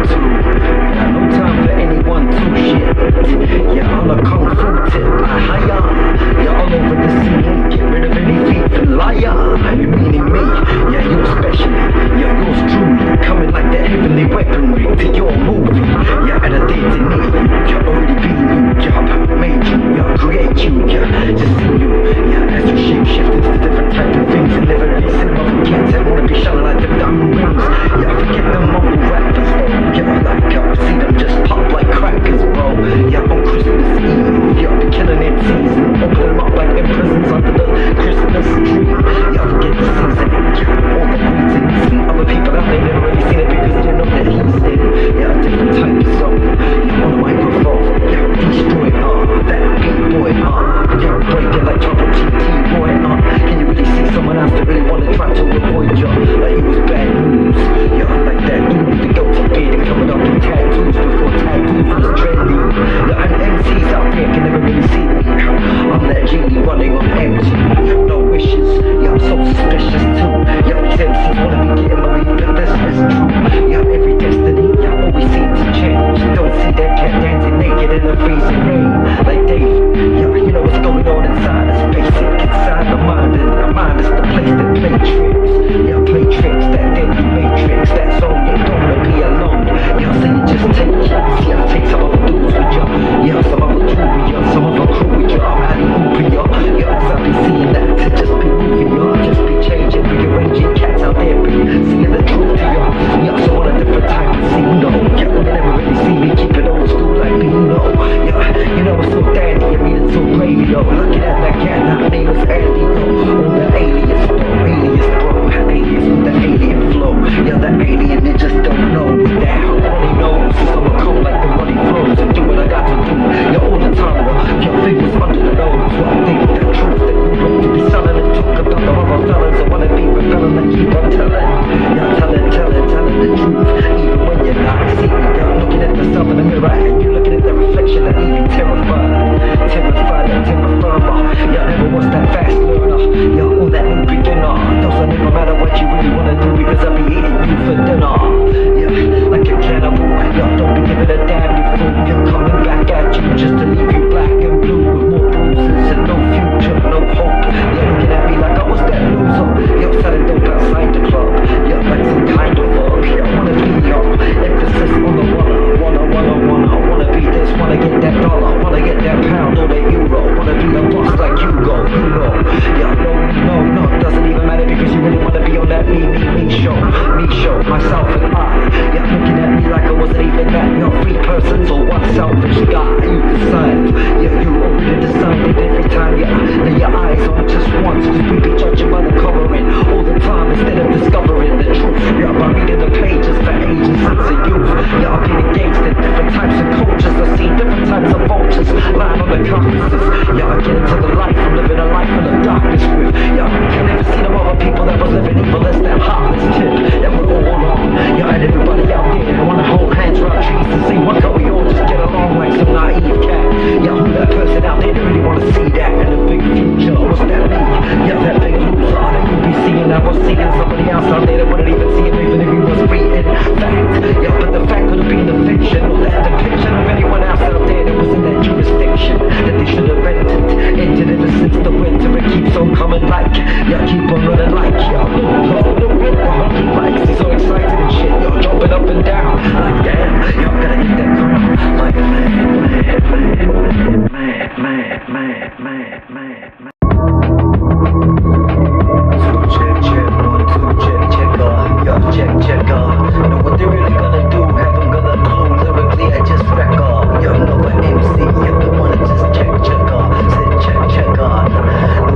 to. Yeah, no time for anyone to shit. Yeah, on a kung fu tip. Hiya. Yeah, all over the scene. Get rid of any thief and liar. You meaning me? Yeah, you especially. Yeah, yours truly. Coming like the heavenly weaponry to your movie. Yeah, and a day to need you. Yeah, already been you. Yeah, made you. Yeah, create you. Yeah, just see you. Yeah, as you shape shift into different types of things and never really cinema for kids that wanna be shining like them diamond rings. Yeah, forget them mumble rappers. Yeah, like see them just pop like crackers, bro. Yeah, on Christmas Eve. Yeah, I'll be killing it season. Open them up like in prisons under the Christmas tree. Yeah, forget the season. Yeah, all the greetings and other people out there never really seen it because they know that he's in. Yeah, a different type of song. Yeah, on the microphone. Yeah, destroy that beat boy. Yeah, break it like Trouble TT boy. Can you really see someone else that really wanna try to avoid you? Like it was bad news. Yeah, like that dude with the guilty beard and covered up in tattoos before tattoos was trendy. Yeah, and MCs out there can never really see me. I'm that genie running on empty. No wishes. Yeah, I'm so suspicious too. Yeah, these MCs wanna be getting money, but this is true. Yeah, every destiny, yeah, always seems to change. Don't see that cat dancing naked in the freezing rain. Like Dave, yeah, you know what's going on inside us. Basic inside the mind, and the mind is the place that play tricks. Yeah, play tricks, that deadly matrix, that song you don't wanna be alone. Yeah, so you just take chance. Yeah, take some other dudes with you. Yeah, some other two with you, some other crew with you. I'm having open you. Yeah, cause I be seeing that to just be moving you. Just be changing, rearranging cats out there, be seeing the truth to you. Yeah, so on a different type of scene, no. Yeah, when they never really see me, keep it old school like me, no. Yeah, you know it's so dandy, I mean it's so gravy, though. Looking at that cat, now her name is Andy, though. Oh, the alias, bro, alias with the alien flow. Yeah, the alien, they just don't know that money knows. I'ma come like the money flows and do what I got to do. Yeah, all the time, your fingers under the nose. So I think the truth that you bring to be selling and talk about the other fellas. I wanna be rebelling and keep on telling. Yeah, telling the truth. Even when you're not seeing me, you're looking at yourself in the mirror and you're looking at the reflection that leaves you terrified. Terrified and terra firma. Yeah, never was that fast learner. Yeah, all that new beginner. Doesn't even matter what you really wanna do because I'll be eating you for dinner. Yeah, like a cannibal. Yeah, don't be giving a damn, you fool. You're coming back at you just to leave you black and blue with more bruises and no future, no hope. Yeah, looking at me like I was that loser. Yeah, selling dope outside the club. Yeah, like some kind of bug. Yeah, I wanna be your emphasis on the wanna be this, wanna get that dollar, wanna get that pound or that euro, wanna be a boss like you go, you know. Yeah, no, doesn't even matter because you really wanna be on that me show, myself and I. Yeah, looking at me like I wasn't even that. You're three persons or one selfish guy. You decide. Yeah, you already decided every time you lay your eyes on just once. Cause we be judging by the covering all the time instead of discovering the truth. Yeah, by reading the pages for ages since a youth. Yeah, I've been engaged in different types of cultures. I've seen different types of vultures lying on the carcasses. Yeah, I get into the life from living a life full of darkness with. Yeah, you never see them other people that was living evil as that heartless tip. Yeah, we're all on. Yeah, and everybody out there, they wanna hold hands around trees and see what can we all just get along like some naive cat. Yeah, who that person out there that really wanna see that in the big future? What's that mean? Yeah, that big loser that you be seeing. I was seeing somebody else out there that wouldn't even see it even if he was reading fact. Yeah, but the fact could have been the fiction or that depiction of anyone else out there that was in that jurisdiction that they should have entered ever since the winter. It keeps on coming like, yeah, keep on running like, yeah, look, 100 likes, he's so excited and shit, yo, jumping up and down, like damn, yo, gotta get that crown, like man. Check, know what they really gonna do, haven't got a clue, lyrically I just wreck yo, know what MC, you don't wanna just check, said check, know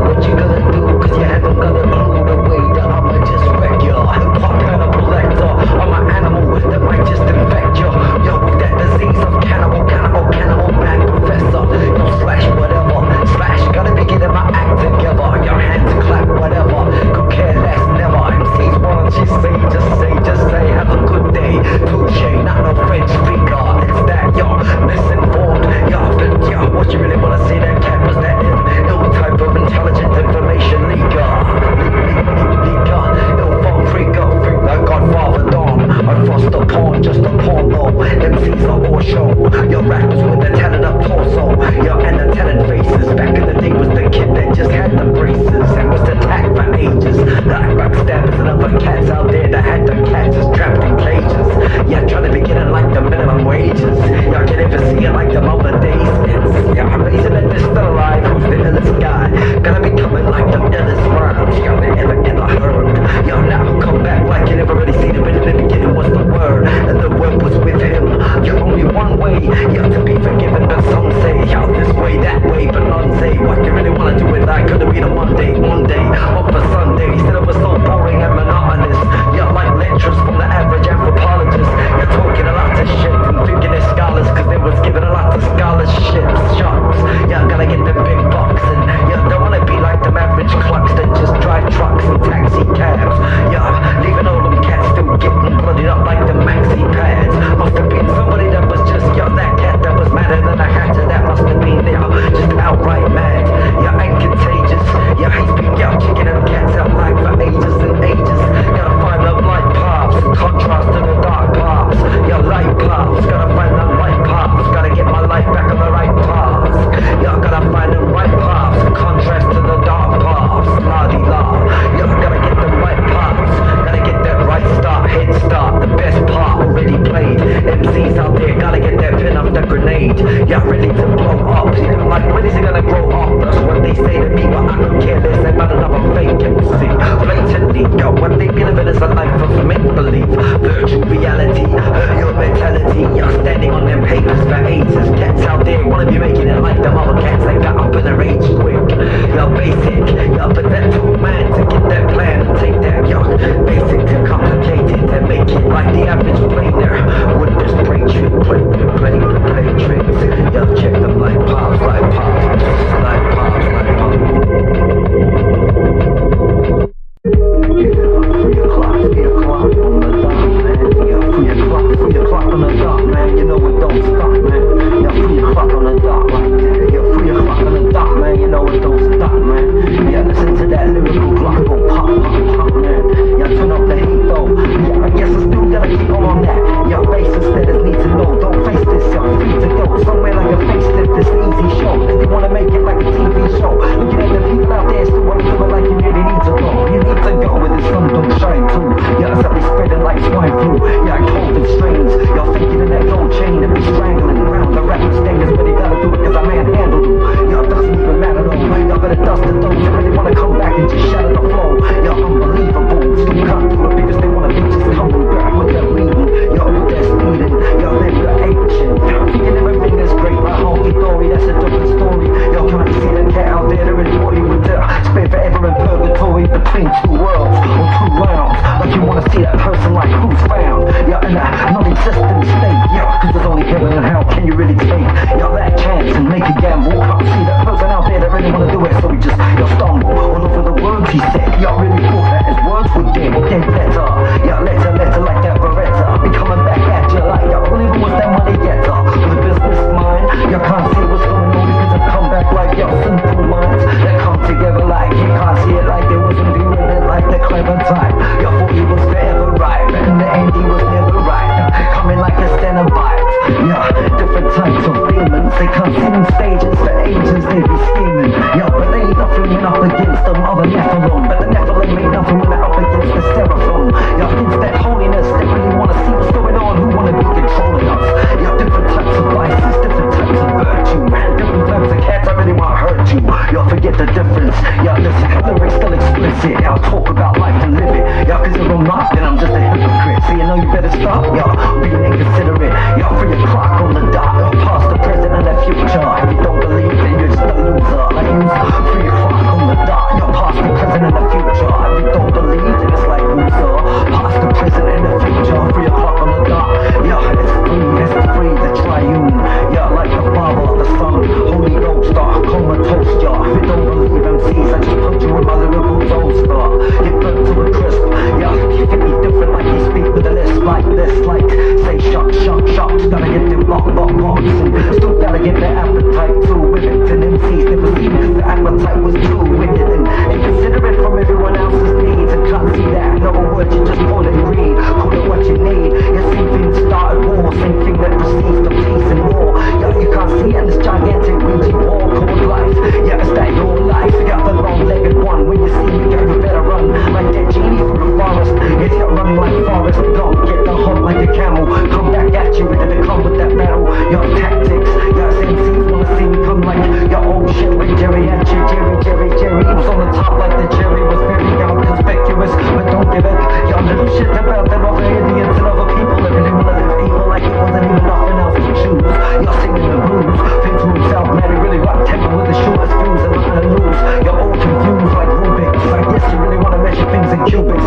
what you gonna do, cause you haven't got a clue, the way that I'ma just wreck ya, hip-hop cannibal lector, I'm an animal that might just infect ya, yo, with that disease of cannibal, bad professor, yo, slash whatever, gotta be getting my act together, your hands clap, whatever, could care less, never, MCs wanna just say, have a good day, not just a porno. MCs are all show. Your rappers with the talent up torso. Your and the talent faces. Back in the day was the kid that just had the braces and was attacked for ages. Like backstabbers and other cats out there that had the cats trapped in cages. Yeah, trying to be getting like the minimum wages. Y'all can't even see it like the other days. Yeah, I'm amazing that they're still alive. Who's the illest guy? Gonna be coming like the illest rhymes. Y'all ever heard. Y'all now come back like you never really seen it. But in the beginning was the word, and the word was with him. You're only one way, you have to be forgiven. But some say, y'all this way, that way, but none say what you really wanna do with that. Could've been a Monday, up for Sunday. Instead of a so boring and monotonous. You're like lectures from the average anthropologist. You're talking a lot of shit and thinking they're scholars, cause they was given a lot of scholarships. Sharks, you gotta get the big bucks, and you don't wanna be like them average clucks that just drive trucks and taxi cabs. Yeah, leaving all them cats still getting blooded up like the maxi pads. Must have been somebody that was just, that cat that was madder than a hatter. That must have been, just outright mad. Yeah, ain't contagious. Yeah, he's been, kicking them cats out like for ages and ages. Gotta find them light paths in contrast to the dark paths. Yeah, light paths, gotta find them light paths. Gotta get my life back on the right paths. Yeah, gotta find them right paths in contrast to the dark paths. La-di-la. Yeah, gotta get them right paths. Gotta get that right start, head start. The best part already played. MCs out there, gotta get that pin off the grenade. Yeah, ready to blow up. Yeah, like when is it gonna grow up? That's what they say to me, but I don't care less about another fake MC. Blatantly, what they be living is a life of make-believe. Virtual reality, hurt your mentality. You're standing on them papers for ages. Cats out there wanna be making it like them other cats that got up in their age quick. You're basic, but that took man to get that plan and take that, basic to complicated to make it like the average player would just play trick, play tricks. Check them like pops, like pops, like pops, like pops. 3 o'clock on the dot, man. Yeah, 3 o'clock on the dot, man. You know it don't stop, man. Yeah, 3 o'clock on the dot like that. Yeah, 3 o'clock on the dot, man. You know it don't stop, man. Yeah, listen to that lyrical clock go pop, pop, man. Yeah, turn up the heat though. Yeah, I guess I still gotta keep on that. Yeah, basis that is need to know. Don't face this, you're free to go somewhere like a facelift. It's an easy show. They wanna make it like a TV show. Looking at the people out there still wanna do it like you really need to go. You need to go where the sun don't shine too. Yeah, it's be spreading like swine flu. Yeah, COVID strains. Y'all faking in that gold chain and be strangling around the rap standards, but they gotta do it cause I manhandled you. Y'all doesn't even matter though. Y'all better dust it though. You really wanna come back and just shatter the flow. Y'all unbelievable. Still can't do it because they wanna be just coming back with that reading. Y'all with that speeding. Y'all then you're ancient. Thinking everything is great like honky dory. That's a different story. Y'all can't see that cat out there. They're in body with the spend forever in purgatory between two worlds or two rounds. Like you wanna see that person like who's found. Yeah, in that non-existent state. Yeah, cause there's only heaven and hell. Can you really take that chance and make a gamble? Can't see that person out there that really wanna do it, so we just stumble all over the words he said. Y'all really thought that his words were dead better. Yeah, letter like that Beretta. Be coming back at you like y'all believe it was that money getter. With a business mind, y'all can't see what's going on because I come back like y'all simple minds that come together like you can't see it like they wasn't doing it like the clever type. Y'all thought he was forever right, but in the end he was never right. Coming like a Cenobite. Yeah, different types of demons. They can't see them stages for ages. They be scheming. Yeah, but they ain't nothing when up against them other Nephilim. But the Nephilim ain't nothing when they're up against the Seraphim. Yeah, it's that holiness. They really wanna see what's going on. Who wanna be controlling us? Yeah, different types of vices, different types of virtue, man. Different types of cats. I really wanna hurt you. Y'all forget the difference. Yeah, listen, lyrics still explicit. I'll talk about life and live it. Yeah, cause if I'm not, then I'm just a hypocrite. So you know you better stop. Yeah, being inconsiderate. Yeah, 3 o'clock on the dot. Past the present and the future. If you don't believe, then you're just a loser. Like you, 3 o'clock on the dot. You're past the present and the future. If you don't believe, then it's like loser. Past the present and the future. 3 o'clock on the dot. Yeah, it's free, the triune. Yeah, like the Father, the Son, Holy Ghost, comatose. Yeah, if you don't believe MCs, I just put you in my lyrical toaster. Get burnt to a crisp. Yeah, you can be different like you speak with a list like this. Like, say shock. Gotta get them box. And still gotta get their appetite too with it. And MCs never seen cause the appetite was too wicked. And inconsiderate from everyone else's needs. And can't see that. No word, you just call it greed. Call it what you need. You see things stop. hunt like a camel. Come back at you, ready to come with that metal. Your tactics, your MCs wanna see me come like your old shit with Jerry and Jerry. He was on the top like the cherry was very conspicuous, but don't give it. Y'all little shit about them other Indians and other people that really wanna live evil like it wasn't even nothing else to choose. Y'all singing the blues, think to himself, man, he really rock temper with the shortest fuse and nothing to lose. You're all confused like Rubik's. I guess you really wanna measure things in cubics.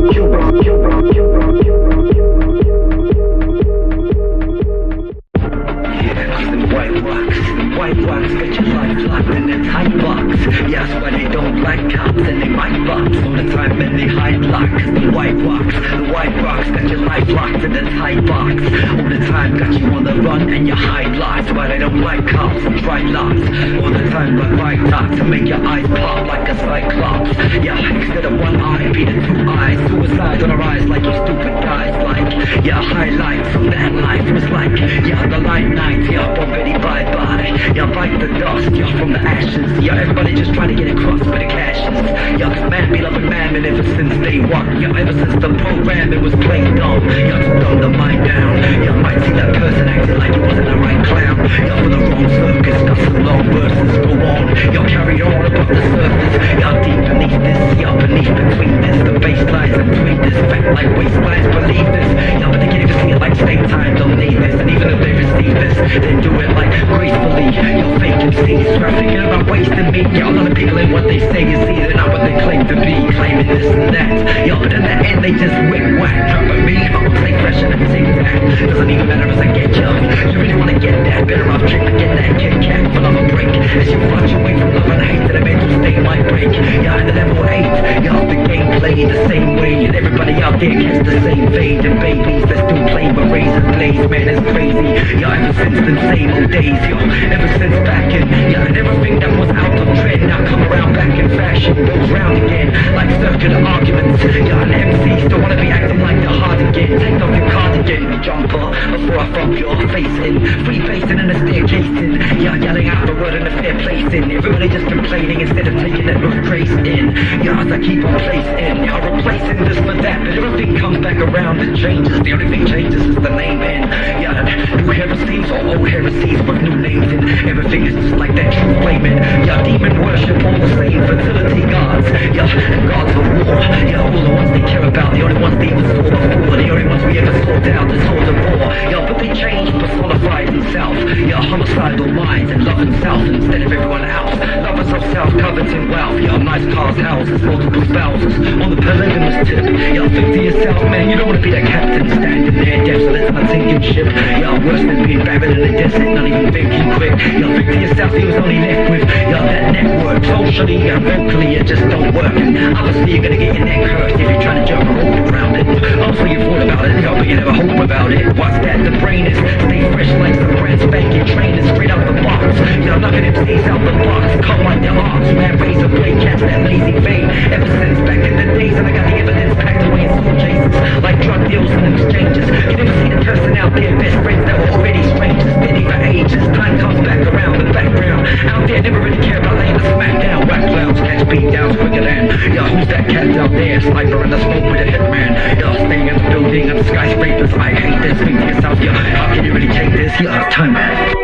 White rocks, get your life locked in a tight box. Yeah, that's why they don't like cops and they might box all the time and they hide locks. The white rocks, got your life locked in a tight box. All the time got you on the run and you hide locks. Why they don't like cops and try locks. All the time like white talk to make your eyes pop like a cyclops. Yeah, instead of one eye, be the two eyes. Suicide on our eyes like you stupid guys. Like, yeah, highlights from that life was like, yeah, the light night, yeah, already bye-bye. Yeah, bite the dust, yeah, from the ashes. Yeah, everybody just trying to get across with the cashes. Yeah, cause man be loving man, and ever since day one. Yeah, ever since the program, it was played dumb. Yeah, to dumb the mind down. Yeah, might see that person acting like he wasn't the right clown. Yeah, for the wrong circus, got some long verses, go on. Yeah, carry on above the surface. Yeah, deep beneath this, yeah, beneath between this. The baselines and tweet this, fact like waistlines, believe this. Yeah, but they can't even see it like state time, don't need this. And even if they receive this, they do it like gracefully. You're fake MCs, thinking about wasting me. Yeah, a lot of people in what they say is either not what they claim to be, claiming this and that. Yeah, but in the end they just whip whack. Dropping me, I'll stay fresh and take that. Doesn't even matter as I get you. You really wanna get that, better off trick to get that Kit Kat full of a break. As you fluctuate from love and hate to the mental state might break. Yeah, in the level 8, yeah, the game played the same way. And everybody out there gets the same fade. And babies that still play with razor blades, man, it's crazy. Yeah, ever since the same old days, yo. Ever since back in, yeah, and everything that was out of trend now come around back in fashion, goes round again, like circular arguments. Yeah, and MCs don't wanna be acting like they're hard again. Take off your cardigan, jumper, before I fuck your face in. Free facing and a staircasing. Yeah, yelling out the word in a fair place in. Everybody just complaining instead of taking that rough trace in. Yeah, as I keep on placing, yeah, replacing this for that, but everything comes back around and changes. The only thing changes is the name in. Yeah, new heresies or old heresies with new names in. Everything is just like that true flaming. Yeah, demon worship, all the same fertility gods. Yeah, and gods of war. Yeah, all the ones they care about, the only ones they ever saw before, the only ones we ever sought out, the sword of war. Yeah, but they changed, personified himself. Yeah, homicidal minds and love themselves instead of everyone else. Lovers of self, coveting wealth. Yeah, nice cars, houses, multiple spouses. On the polygamous tip. Yeah, think to yourself, man, you don't want to be that captain standing there, desolate on a sinking ship. Yeah, worse than being buried in the desert, not even thinking quick. Yeah, think to yourself, he was only left with, yeah, that network. Socially and vocally, it just don't work. And obviously, you're gonna get your neck hurt if you're trying to jump a rope around it. Obviously, you thought about it, yeah, but you never hope about it. What's that? The brain is stay fresh like some brand spanking trainers straight out the box. Yeah, knocking MCs out the box, come like the ox. Man, razor blade, catch that lazy fade. Ever since back in the days, and I got the evidence packed away in suitcases, like drug deals and exchanges. You never see the person out there, best friends that were already strangers, steady for ages. Time comes back around the background. Out there, never really care about laying the smack down. Whack clouds, catch beat downs quicker than. Yeah, who's that cat out there? Sniper in the smoke with a hitman. Yeah, staying in the building and skyscrapers. I hate this. Think to yourself, yeah, how can you really take this? Yeah, time, man.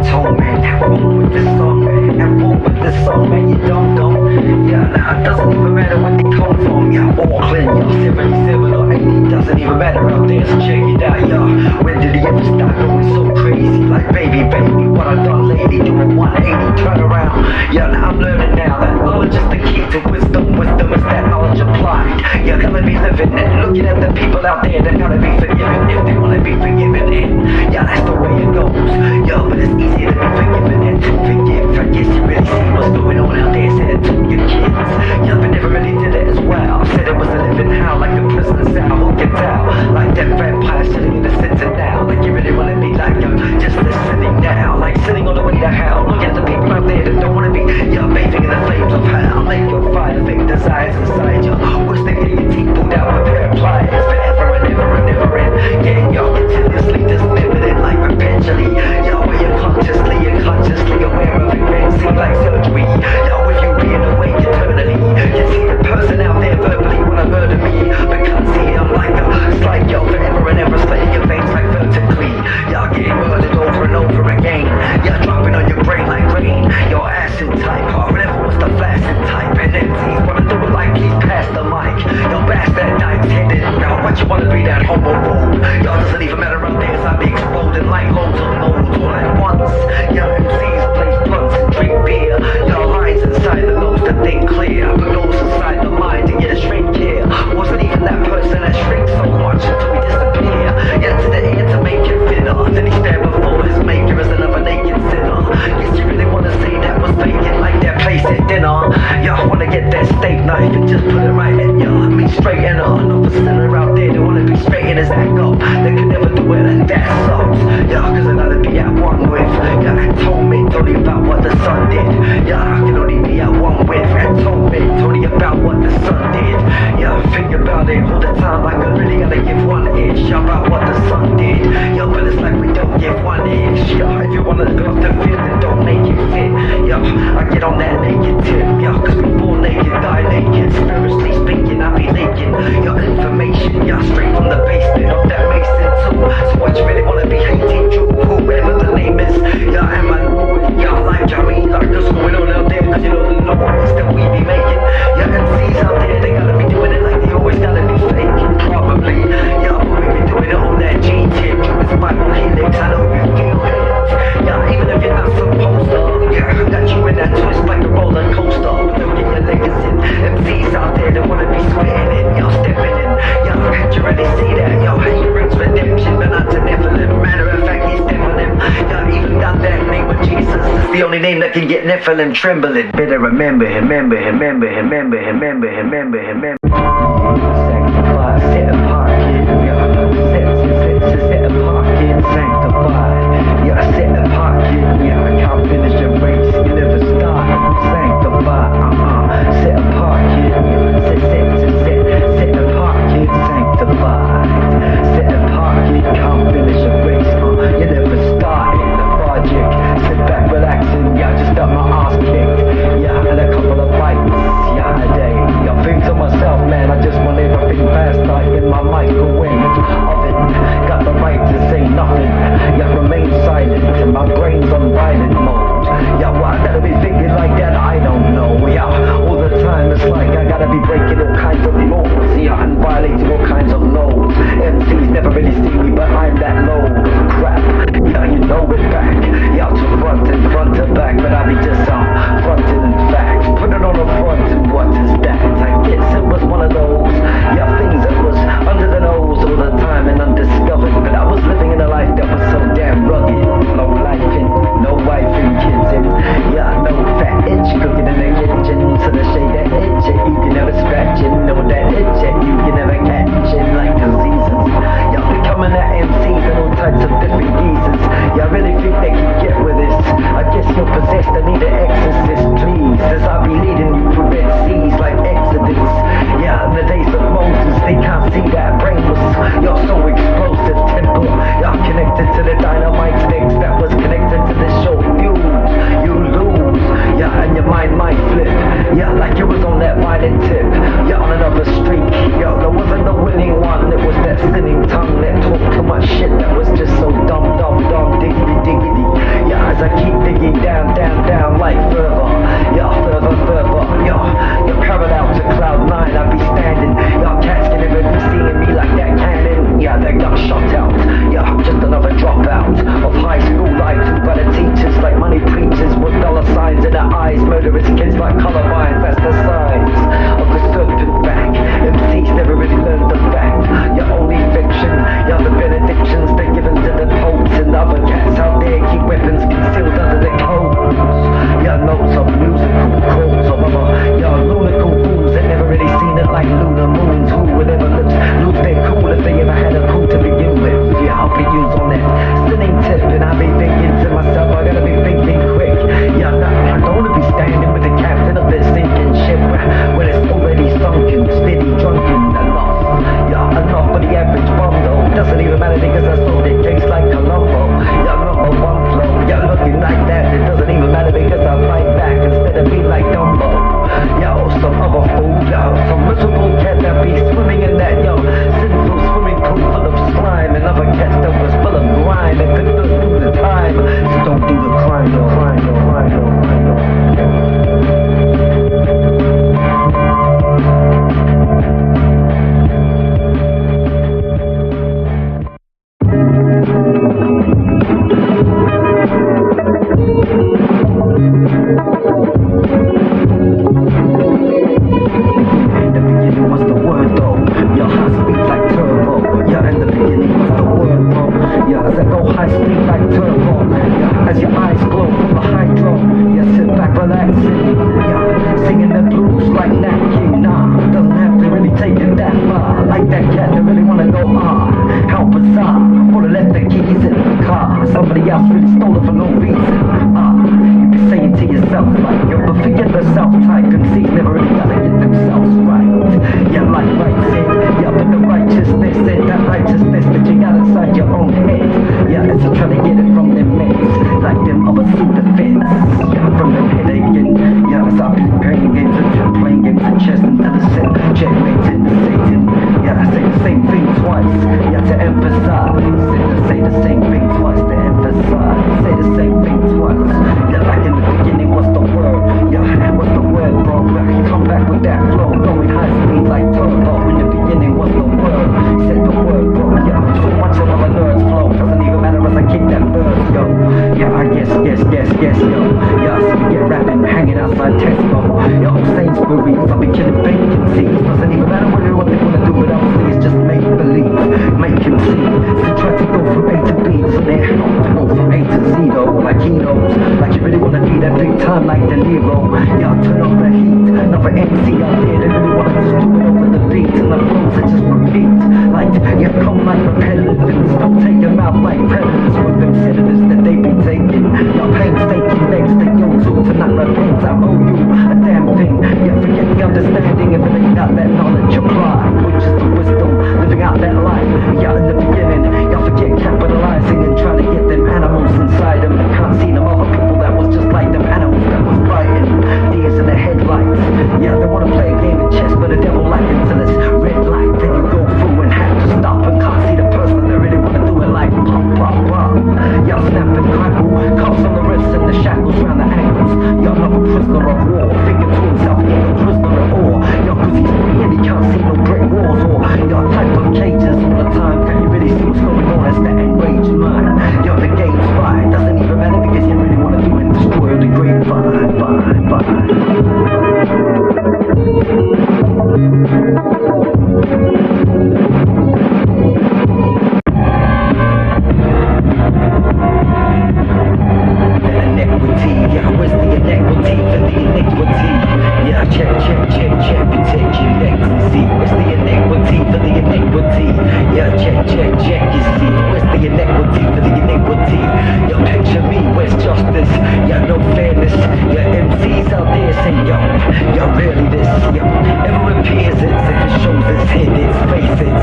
Told man, have fun with this song, man. Have fun with this song, man. You don't. Yeah, nah, it doesn't even matter where they come from. Yeah, Auckland, yeah, 77 or 80. Doesn't even matter out there, so check it out, yeah. When did he ever start going so crazy? Like, baby, what I done lately, doing 180, turn around. Yeah, now I'm learning now that knowledge is the key to wisdom. Wisdom is that knowledge applied. You gotta be living it, looking at the people out there that gotta be forgiven if they wanna be forgiven. And yeah, that's the way it goes. Yeah, but it's easier to be forgiven than to forgive. I guess you really see what's going on out there. Said it to your kids. Yeah, but never really did it as well. Said it was a living hell, like a prisoner's cell. Who can tell? Like that vampire sitting in the center now. Like you really wanna be like yo, just listening now. Like sitting on the way to hell. Look at the people out there that don't wanna be, yeah, bathing in the flames of hell. Make your fire, fake desires inside you. Wish they get your teeth pulled out with a pair of pliers. Forever and ever and never end. Yeah, yo, continuously dismembered like perpetually. Yo, where you're consciously aware of it, man. Seem like surgery. Yo, if you being awake eternally, you see the person out there verbally wanna murder me. Because see, I'm like making us act up. They could never do it like that sucks. Yeah, cause I gotta be at one with. Yeah, told me, told me about what the sun did. Yeah, I can only be at one with. Told me about what the sun did. Yeah, think about it all the time, like I really gotta give one inch about what the sun did. Yeah, but it's like we don't give one inch. Yeah, if you wanna go off the fit, then don't make it fit. Yeah, I get on that naked tip. Yeah, cause we born naked, die naked. Spiritually speaking, I be leaking your information. Yeah, straight from the basement of that mason too. So what you really wanna be hating to? Whoever the name is. Yeah, am I moving? Yeah, like Jamie, like what's going on out there? Cause you know the noise that we be making. Yeah, MCs out there, they gotta be doing it like they always gotta be faking. Probably. Yeah, but we be doing it on that G-tip. It's Bible helix, I know you feel it. Yeah, even if you're not supposed to. Yeah, got you in that twist like a roller coaster. But don't get your legs in. MCs out there, they wanna be splitting it. Y'all stepping in. Yeah, can't you really see that? Yo, hate brings redemption, but not to Nephilim. Matter of fact, he's Nephilim. Yeah, even got that name of Jesus. It's the only name that can get Nephilim trembling. Better remember him, remember him, remember him, remember him, remember him, remember him, remember him. Sanctified, set apart, kid. Yeah, set apart, kid. Sanctified. Yeah, set apart, kid. Yeah, I can't finish your race. You never start. Sanctified, set apart, kid. Set apart, kid. Sanctified. Set apart, kid. Can't finish your race. You never started. Lethargic. Sit back, relaxing. Yeah, I just got my ass kicked. Yeah, and a couple of bites. Yeah, a day. I think to myself, man, I just want everything fast like in my microwave oven. Got the right to say nothing. Yeah, remain silent. And my brain's on violent mode. Yeah, why I gotta be thinking like that? I don't know. Yeah, all the time it's like I gotta be breaking all kinds of laws. Yeah, and violating all kinds of laws. MCs never really see me, but I'm that low crap. Yeah, you know it back. Yeah, to front and front to back, but I be just fronting facts. Put it on the front and what is that? I guess it was one of those, yeah, things that was under the nose all the time and undiscovered. But I was living in a life that was so damn rugged. No life in, no wife and kids in. Yeah, no fat itch cooking in the kitchen. So the shade that itch it, you can never scratch it. No that itch it, you can never catch it like diseases. Yeah, becoming that MCs and all types of different geezers. Yeah, I really think they can get with this. I guess you're possessed, I need an exorcist, please. As I be leading you through red seas like Exodus. Yeah, in the days of Moses, they can't see that brain was, you're so explosive temple. You're connected to the dynamite sticks that was connected to the show fuse. You lose, yeah, and your mind might flip. Yeah, like you was on that violent tip. Yeah, on another streak. Yo, there wasn't the winning one, it was that sinning tongue that talked too much shit that was just so dumb, diggity, diggity. Yeah, as I keep digging down, like further. Yeah, further. Yeah, you're parallel to cloud 9, I be standing. Yeah, cats can never be seeing me like that cannon. Yeah, that got shot out. Yeah, I'm just another dropout of high school life. By the teachers like money preachers with dollar signs in their eyes. Murderous kids like color vines, that's the signs of the serpent back. MCs never really learned the fact. You're only fiction. Yeah, the They said that righteousness that you got inside your own head. Yeah, it's trying to get it from them mates, like them other pseudo-feds. Yeah, from them headache. Yeah, as I be playing games and playing games of chess until the set checkmating the Satan. Yeah, I say the same thing twice. Yeah, to emphasize. Say the same thing twice to emphasize. Say the same thing twice. Yeah, like in the beginning, what's the word? Yeah, what's the word, bro? Yeah, you come back with that flow, going high speed like turbo. In the beginning, what's the word? Said the word, bro. Yeah, so much of a nerd's flow. Doesn't even matter as I kick that verse, yo. Yeah, I guess, yo. Yeah, so we get rapping, hanging outside Tesco. Yo, Sainsbury's, I'll be killing vacancies. Doesn't even matter what they wanna do, but obviously it's just make believe, make him see. So try to go from A to B, so they're to go from A to Z though, like he knows. Like you really wanna be that big time like De Niro. Yeah, turn up the heat, another MC out there, they really wanna just do it over the beat. And the flows that just repeat, like, yeah, come like repetitive. And don't take them out like predators with them senators that they be taking. Your painstaking legs that you to not repent. I owe you a damn thing. Yeah, forget the understanding if it ain't got that knowledge applied, which is the wisdom, living out that life. Yeah, in the beginning, y'all forget capitalizing and trying to get them animals inside them. They can't see them other people that was just like them animals that was fighting. Deers in the headlights. Yeah, they wanna play a game of chess, but the devil like until it's red light. Then you go through and have to stop and can't see the person that really wanna do it like pop, pop, pop. Yeah, snap and crackle, cuffs on the wrists and the shackles round the ankles. You're not a prisoner of war, thinking to himself, yeah, a prisoner of war. You're cause he's free and he can't see no brick walls. Or you're type of cages all the time. Can you really see what's going on as the enraged mind? You're the game's fine, doesn't even matter because you really wanna do and destroy the grapevine. Yeah, where's the inequity for the iniquity? Yeah, check, protect your neck and see. Where's the inequity for the iniquity? Yeah, check, you see. Where's the inequity for the iniquity? Yo, picture me, where's justice? Yeah, no fairness. Yeah, MCs out there say, yo, really this? Yo, ever appears it, if it shows its head, its faces.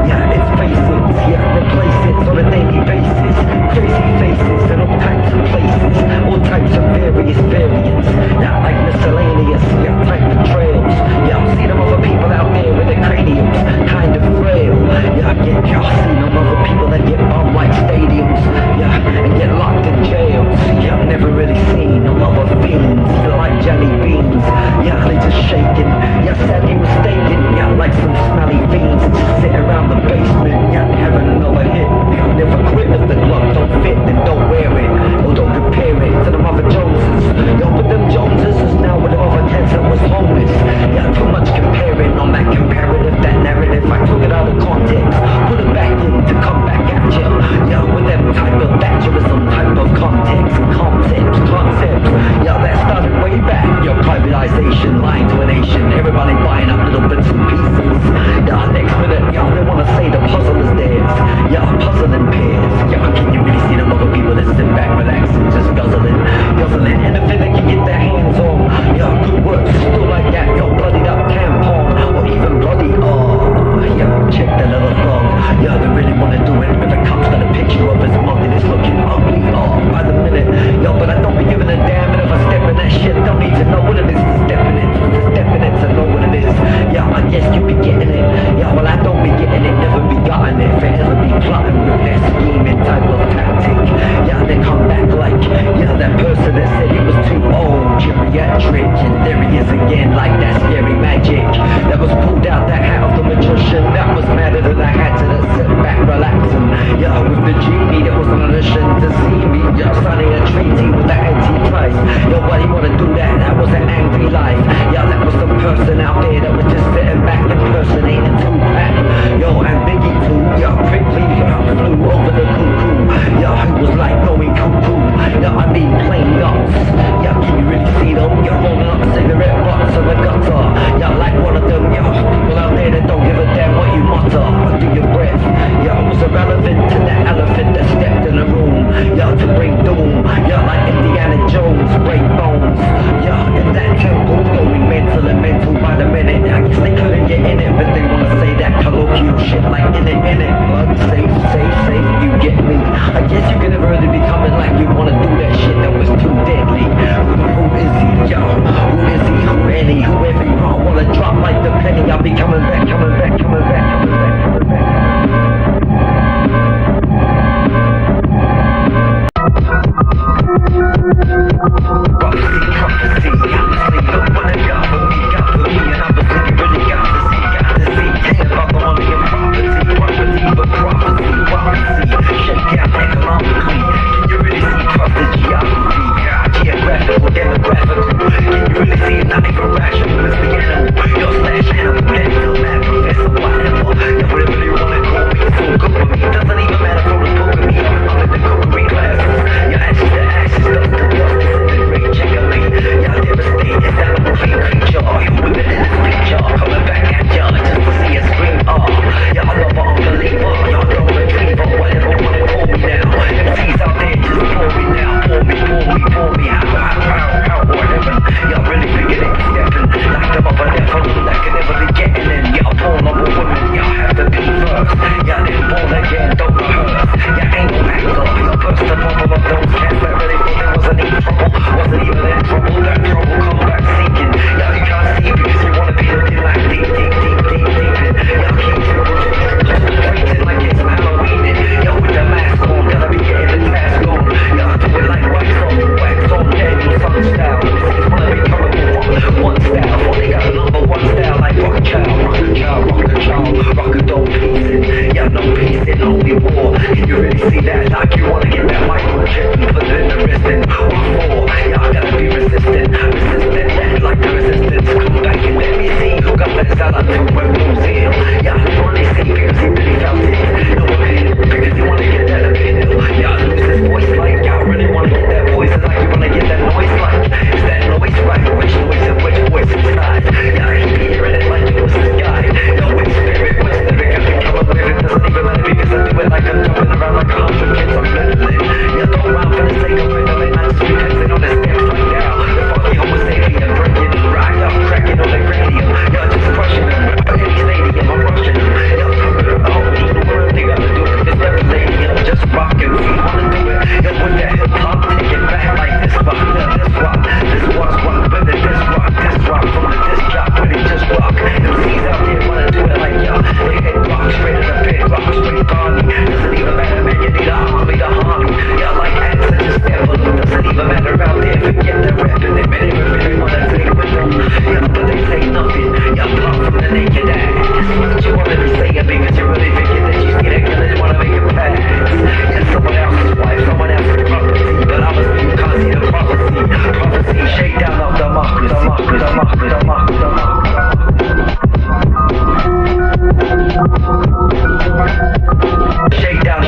Yeah, its faces. Yeah, replace it on a daily basis. Crazy faces in all types of places. All types of various variants, yeah, like miscellaneous, yeah, type of trails. Yeah, I've seen them other people out there with their craniums kind of frail. Yeah, I've seen them other people that get bombed like stadiums, yeah, and get locked in jails. Yeah, I've never really seen them other feelings, feel like jelly beans. Yeah, they just shaking, yeah, sadly mistaken. Yeah, like some smelly fiends that just sit around the basement, yeah, having another hit. Yeah, never quit if the glove don't fit, then don't wear it, or don't compare it to the mother Joneses. Yo, but them Joneses is now with the other cats that was homeless. Yeah, too much comparing on that comparative, that narrative. I took it out of context, put it back in to come back at ya. Yeah, with them type of Thatcherism, type of context and concepts. Yeah, that started way back. Your privatization, lying to a nation, everybody buying up little bits and pieces. Yeah, next minute, yeah, they wanna say the puzzle is theirs. Yeah, puzzle in pairs. Yeah, can you really see them other people that sit back, relax, and just guzzling, anything they can get their hands on. Yeah, good work, still like that. Yo, bloodied up tampon, or even bloody, yeah, check that little thug. Yeah, they really wanna do it with a cup's got a picture of his mug and it's looking ugly, by the minute. Yo, but I don't be giving a damn, and if I step in that shit, don't need to know what it is to step in it. To step in it to know what it is. Yeah, I guess you be getting it. Yeah, well I don't be getting it, never be gotten it. Forever be plotting with that scheming type of tactic. Yeah, they come back like, yeah, that person that said he was too old, geriatric, and there he is again, like that scary magic that was pulled out that hat of the magician. That was madder than I had to sit back, relaxing. Yeah, with the genie that was on a mission to see me. Yeah, signing a treaty with the Antichrist. Yo, why do you wanna do that? That was an angry life. Yeah, that was some person out there that was just sitting back in person in it, blood, safe, safe, safe, you get me. I guess you could have heard it be coming like you wanna do that shit that was too deadly. Who is he, yo? Who is he, who any, whoever you are, wanna drop like the penny. I'll be coming back, coming back, coming back, coming back, coming back. Prophecy, honestly, look what they got for me, and obviously you really got to see, ain't about the money and property, but prophecy, shut down economically, can you really see the geography, geographical, demographical, can you really see it, not even rational, it's the animal, your slash animal, mental, mad professor, whatever, whatever you wanna call me, it's all good for me, doesn't even matter for the book of me, I'm in the cookery classes, your ashes to ashes, dust to dust, checkmate, y'all devastated, it's that movie creature, you with it in this picture, coming back at ya, just to see us scream, y'all love an unbeliever, y'all don't retriever, whatever wanna call me now, MCs out there, just pour me now, pour me, how, or heaven, y'all really figured it, stepping, like them up a level, that can never be getting in, y'all born of a woman, y'all have to be first, y'all didn't born again, don't rehearse, y'all ain't no actor, y'all burst the bubble of those cats that really thought there was any trouble, wasn't even in trouble, that trouble come back seeking, y'all you can't see because you wanna be looking like deep, y'all keep waiting like it's Halloween, y'all with the mask on, gotta be getting the task on, y'all do it like wax on, Daniel Sun style, it's wanna be coming with one style, for they got a number one style like rock a child, rock a dope piecing, y'all no piecing, only war, can you really see that, like you wanna get that microchip and put it in the wrist and what for, y'all gotta be resistant, that like the resistance, come back and let me see who got that salad to web museum, y'all wanna see because he really felt it, no opinion, because he wanna get that opinion, y'all lose his voice like, y'all really wanna get that voice like you wanna get that noise like, is that noise right, which noise and which voice inside, y'all keep hearing it like it was this guy, no which spirit, I've been coming with it, doesn't even matter because I do it like I'm jumping around like 100 kids, I'm meddling, y'all don't rhyme for the sake of rhythm and not just because they know the steps like now, the funky homo sapien, breaking and rock, y'all cracking on the radio, y'all just crushing them, any stadium, I'm rushing them, y'all do the word they gotta do, it's every stadium, just rockin', we wanna do it, y'all with that hip-hop, take it back like this rock, this rock, with the this rock, from the disc jock, when it just rock, MCs out there wanna do it like y'all, they hit rock, straight to the pit, rock, straight Barney, doesn't even matter, man, you need a homie to harm me, y'all like ants and just devil, doesn't even matter out there, forget the rap, and they better even really wanna take with them, yeah, but they say nothing, y'all pop from the naked ass, what you wanna be saying, because you really figured that you see that killer, they wanna make it pass, yeah, someone else's wife, someone else's property, but I was you can't see the prophecy, shake down of democracy, shake down,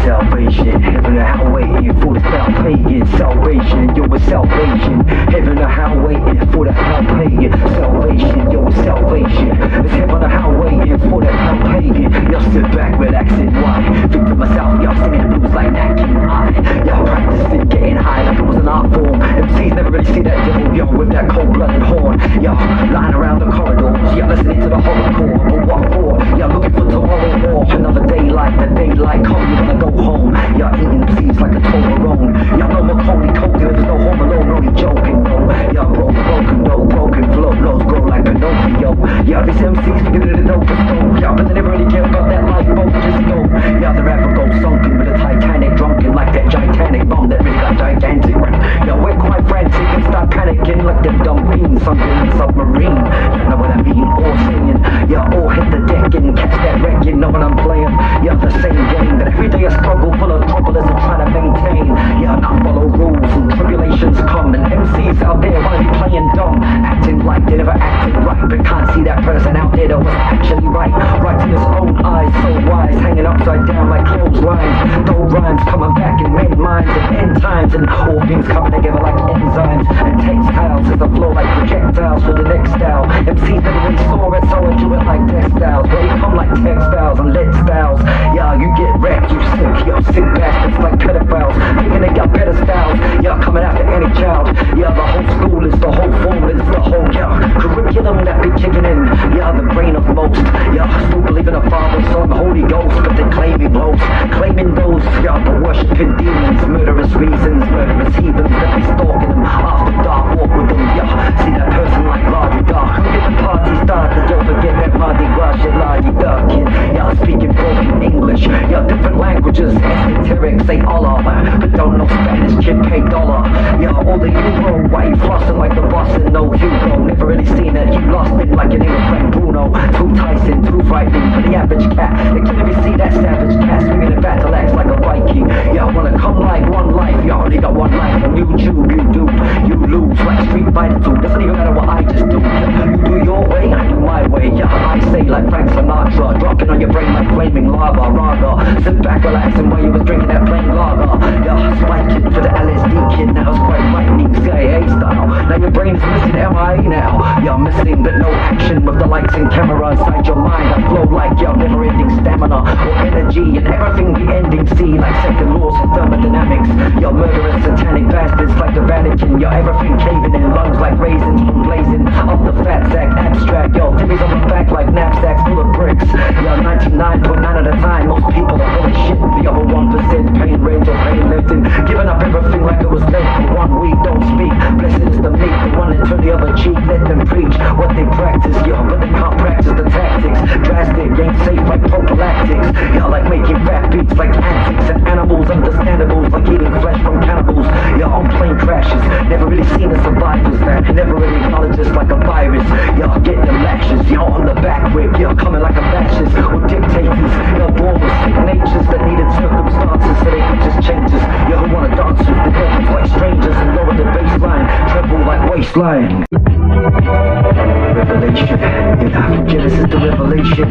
salvation, heaven and hell waiting for the hell paying, salvation, yo, it's salvation, heaven and hell waiting for the hell paying, salvation, yo, it's salvation, it's heaven and hell waiting for the hell paying, y'all sit back, relax and why, think to myself, y'all singing the blues like that, keep high, y'all practicing, getting high like it was an art form, MCs never really see that devil, yo, with that cold-blooded horn, y'all lying around the corridors, y'all listening to the horrorcore, but what for, y'all looking for tomorrow more, another day like the daylight, come, you wanna go home, y'all eating seeds like a Toblerone, y'all know Macaulay Culkin, there's no home alone, only joking, no, y'all broken flow, blows grow like Pinocchio, y'all these MCs figured it out, y'all but they never really care about that lifeboat, just go, y'all the rapper go sunken with a Titanic, drunken like that gigantic bomb that really got gigantic, right, y'all we're quite frantic and start panicking like them dumb fiends, sunken in a submarine, you know what I mean, all singing, y'all all hit the deck and catch that wreck, you know what I'm playing, y'all the same game, that every day a struggle full of trouble as I'm trying to maintain, y'all not follow rules and tribulations come, and MCs out there wanna be playing dumb, acting like they never acted right, but can't see that person out there that was actually right to his own eyes, so wise, hanging up upside down like clotheslines. Throw rhymes coming back in many minds and end times, and all things coming together like enzymes and textiles as I flow like projectiles for the next style. MCs never really saw it, so I do it like textiles. Where you come like textiles and lit styles. Yeah, you get wrecked, you sick, yo, sick bastards like pedophiles. Thinking they got better styles, yeah, coming after any child. Yeah, the whole school is the whole form is the whole, curriculum that be kicking in. Yeah, the brain of most. Yeah, still believe in a Father, Son, Holy Ghost, but they claiming blows, claiming those. Yeah, but worshiping demons, murderous reasons, murderous heathens that be stalking them after dark. Walk with them, yeah. See that person like Lardy Dark. Who get the party started? Don't forget that Mardi Gras shit, Lardy Dark, kid. Yeah, speaking broken English. Yeah, different languages, esoteric, say Allah, but don't know Spanish, kid, pay dollar. Yeah, all the Euro, why you flossing like the boss and no Hugo? Never really seen it, you lost it like your name was Frank Bruno. Too Tyson, too frightening for the average cat. They can't even see that savage cat swinging in battle axe like a Viking. Yeah, I wanna come like one life, you only got one life, and you choose, you do, you lose like Street Fighter 2. Doesn't even matter what I just do. You do your way, I do my way. Yeah, I say like Frank Sinatra, dropping on your brain like flaming lava. Rather sit back, relaxing while you was drinking that plain lager. Yeah, spike it for the LSD kid. Now it's quite frightening, CIA style. Now your brain is missing MIA now. You're missing, but no action with the lights and camera inside your mind. I flow like your never-ending stamina or energy, and everything be ending. See like second laws of thermodynamics. You're murderous satanic bastards like the Vatican. You're everything caving in, lungs like raisins from blazing up the fat sack abstract. Yo, theories on the back like knapsacks full of bricks. Yo, 99.9 of the time most people are full of shit. The other 1% pain rage or pain lifting, giving up everything like it was late for 1 week. Don't speak, blessed is the meek, the one that turn the other cheek. Let them preach what they practice, yo, but they can't practice the tactics. Drastic, ain't safe like prophylactics. Y'all like making fat beats like antics, and animals understandables like eating flesh from cannibals. Y'all on plane crashes, never really seen the survivors that never really acknowledge us like a virus. Y'all getting them lashes, y'all on the back whip, y'all coming like a fascist or dictators. Y'all born with sick natures that needed circumstances so they could just change us. Y'all who wanna dance with the devils like strangers and lower the baseline, treble like waistline. Revelation, yeah, from Genesis to Revelation.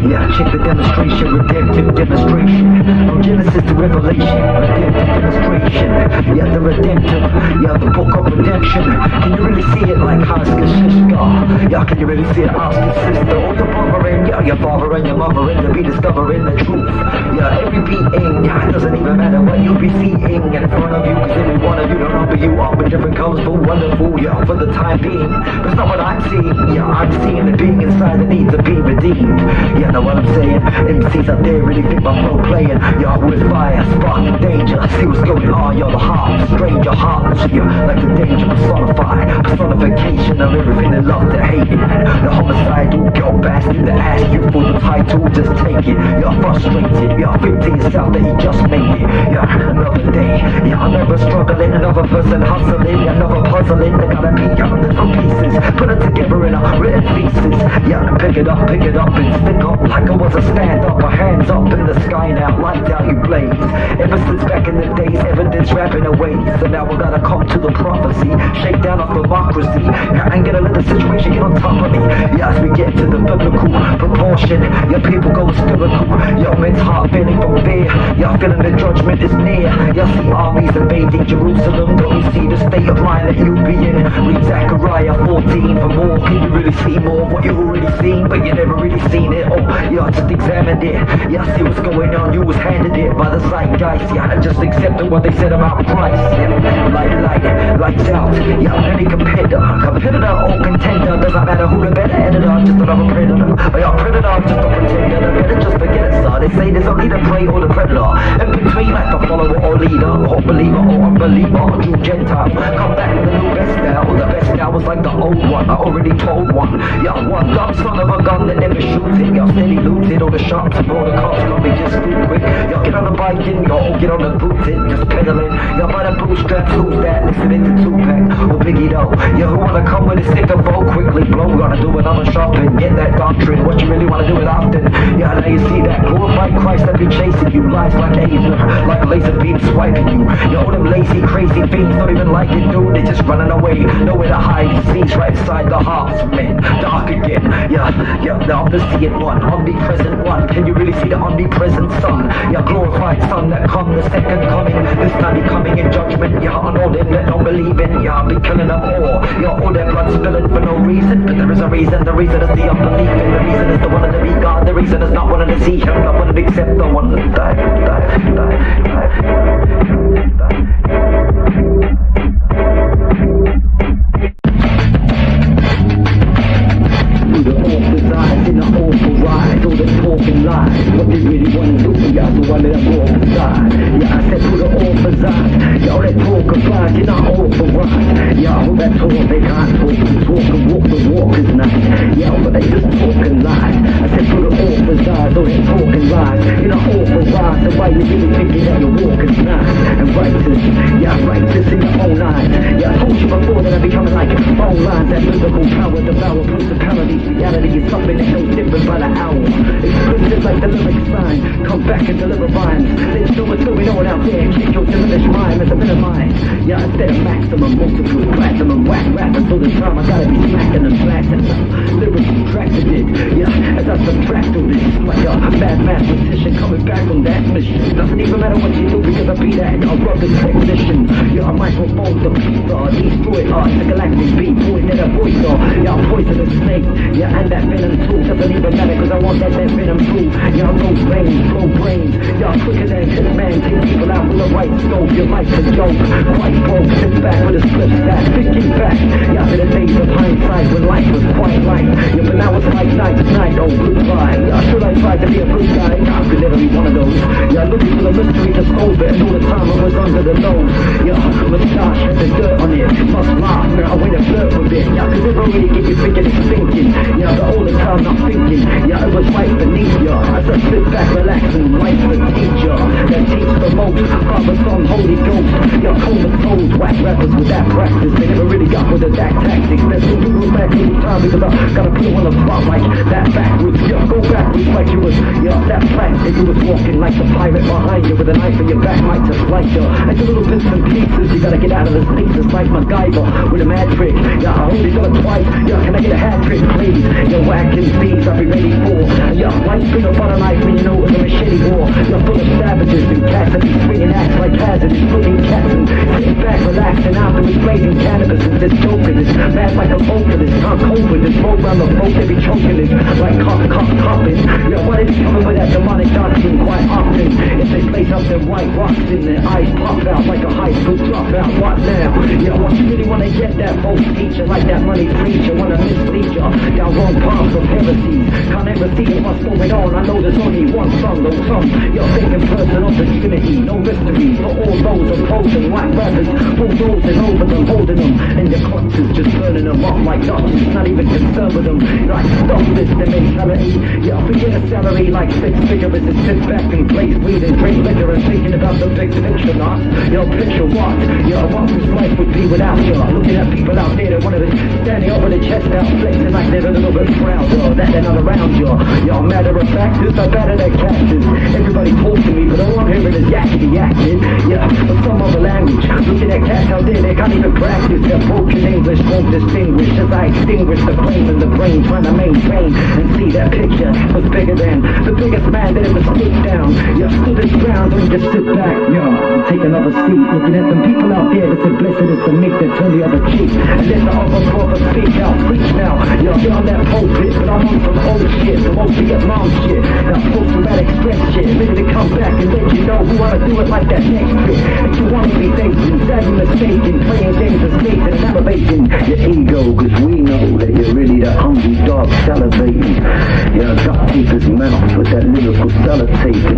Yeah, check the demonstration, redemptive demonstration. From Genesis to Revelation, redemptive demonstration. Yeah, the redemptive, yeah, the book of redemption. Can you really see it like Oscar Shishka? Yeah, can you really see it, Oscar sister? Or your brother and yeah, your father and your mother and to be discovering the truth. Yeah, every being, yeah, it doesn't even matter what you be seeing in front of you, cause every one of you don't number you up with different colors for wonderful, yeah, for the time being. That's not what I'm seeing, yeah, I'm seeing the being inside that needs to be redeemed. Yeah, know what I'm saying? MCs out there really think my flow playing. Yeah, with fire, sparking danger. See what's going on, you're the heart, stranger heartless, yeah, like the danger personified. Personification of everything they love to hate it. The homicidal girl bastard that asked you for the title, just take it. You're frustrated, you're think to yourself that you just made it. Yeah, another day, yeah, another struggling, another person hustling, another puzzling. They gotta pick up different pieces, put it together in a written thesis. Yeah, pick it up and stick up like I was a stand-up. My hands up in the sky now, light out you blaze. Ever since back in the days, evidence rapping away. So now we gotta come to the prophecy, shake down our democracy. Yeah, ain't gonna let the situation get on top of me. Yeah, as we get to the biblical proportion, yeah, people go hysterical. Yo, men's heart feeling from fear. Yeah, feeling the judgment is near. Yeah, see armies invading Jerusalem. Don't you see the state of mind that you be in? Read Zechariah 14 for more. Can you really see more of what you've already seen, but you never really seen it? Oh, yeah, just examined it. Yeah, see what's going on. You was handed it by the zeitgeist. Yeah, I just accepted what they said about Christ. Yeah, lights out. Yeah, any competitor or contender, doesn't matter who the better editor, just another predator. Oh, yeah, predator, just a pretender. The better just forget it, sir. They say there's only the prey or the predator. In between, like the follower or leader, or believer or unbeliever, or Jew Gentile. Come back with the new best style. The best style was like the old one. I already told one. Yeah, one dumb son of a gun that never shoots it. Y'all steady looted all the shops and all the cops gonna be just too quick. Y'all get on the bike and y'all get on the booted, just pedaling. Yeah, by the bootstraps, who's that? Listening to Tupac or Biggie though. Yeah, who wanna come with a stick of vote quickly blow? Gotta do another shopping, get that doctrine. What you really wanna do it often? Yeah, now you see that glorified Christ that be chasing you. Lies like Asia, like a laser beam swiping you. Yeah, all them lazy, crazy fiends don't even like it, dude. They're just running away, nowhere to hide. Disease right inside the hearts, man. Dark again. Yeah, the omniscient one, omnipresent one. Can you really see the omnipresent Son? Yeah, glorified Son that come, the second coming. This time he coming in judgment. Yeah, on all them that don't believe in. Yeah, I'll be killing them all. Yeah, all their blood spilling for no reason. But there is a reason. The reason is the unbelief in. The reason is the one to be God. The reason is not wanting to see him. Not wanting to accept the one to die. In the awful ride, all the talking lies. What they really want to do, yeah, so I let them go aside. Yeah, I said put the authors eyes. Yeah, all that talk of lies, you're not awful right. Yeah, all that talk they can't talk and walk the walk is nice. Yeah, but they just talking lies. I said put the authors eyes, all that talking lies. You're not awful right, so why you really thinking that your walk is nice and righteous? Yeah, righteous in your own eyes. Yeah, I told you before that I'm becoming like phone lines. That mythical power devour principalities. Reality is something that goes different by the hour. Explicit like the lyric sign. Come back and deliver rhymes. Let's show what's going on out there. Kick your diminished rhyme as a minimize. Yeah, instead of maximum, multiple, platinum, whack rappers. So this time I gotta be smacking and blasting them. Lyrics subtracted it. Yeah, as I subtract all this. Like a bad mathematician coming back on that mission. Doesn't even matter what you do because I be that. A rugged technician. Yeah, a microphone, the pizza. Destroy art, the galactic beat. Point at a voice. Yeah, a poisonous snake. Yeah, and that venom too. Doesn't even matter cause I want that venom too. Yeah, no brains, slow brains. Yeah, quicker than this man. Take people out with a right scope. Your life's a joke. Quite broke, sit back with a split stack. Thinking back, yeah, to the days of hindsight when life was quite light. Yeah, but now it's like night, oh goodbye. Yeah, should I try to be a good guy? I could never be one of those. Yeah, looking for the mystery to solve it. And all the time I was under the nose. Yeah, moustache had the dirt on it. Must laugh, where I went to flirt with it. Yeah, cause never really get you thinking it's thinking. Yeah, but all the time not thinking. Yeah, it was right beneath ya. I just sit back, relax, and write the teacher that teach the most. Father, Son, Holy Ghost. Yeah, comatose, whack rappers with that practice. They never really got with the that tactics. Let's go back in time because I gotta put on the spot like that backwards. Yeah, go backwards like you was, yeah, that plastic. You was walking like the pirate behind you with a knife in your back, might just like you. And your little bits and pieces, you gotta get out of the spaces like MacGyver with a mad trick. Yeah, I only got it twice. Yeah, can I get a hat trick, please? You're whacking thieves, I'll be ready for. Yeah, life been a butter knife when you know it was a machete war. You're full of savages and cats that be swinging acts like hazards, footing cats and sitting back, relaxing afterwards, blazing cannabis and this joking this. Mad like a vocalist, can't cope with this. Roll around the boat, they be choking this like copping. Yeah, why they be coming with that demonic doctrine quite often? If they play something white rocks in their eyes pop out like a high school dropout. What now? Yeah, what you really wanna get that false teacher like that money preacher, wanna mislead ya down wrong paths of heresies. Can't ever see what's going on. I know there's only one song, no tongue. You're thinking person of the unity, no mystery for all those opposing white rappers, bulldozing over them, holding them in their clutches, just burning them up like Dutchess, not even concerned with them. Like stop this, the mentality. Yeah, forget a salary like six figures and sit back and blaze weed and drink liquor and thinking about the big picture, not your picture what? Yeah, what this life would be without you. Looking at people out there that wanted to standing over the chest out, flexing like they're a little bit proud, that they're not around you. Yo, matter of fact, this are better than cactus. Everybody talks to me, but all I'm hearing is yakety yakking. Yeah, but some other language. Looking at cats out there, they can't even practice. Their broken English won't distinguish as I extinguish the flame in the brain, trying to maintain and see that picture was bigger than the biggest man that ever stood down. Yeah, stood his ground, don't just sit back. Yeah, take another seat. Looking at them people out there that said blessed is the meek that turn the other cheek. And let the other brother speak out, preach now. Yeah, get on that pulpit, but I'm on some old shit, some old Vietnam shit. Now post-traumatic stress shit, ready to come back and let you know who wanna do it like that next trick. If you wanna be thinking, sadly mistaken, playing games of Satan and elevating your ego, cause we know that you're really the hungry dog salivating. Yeah, duct tape his mouth with that lyrical sellotaping.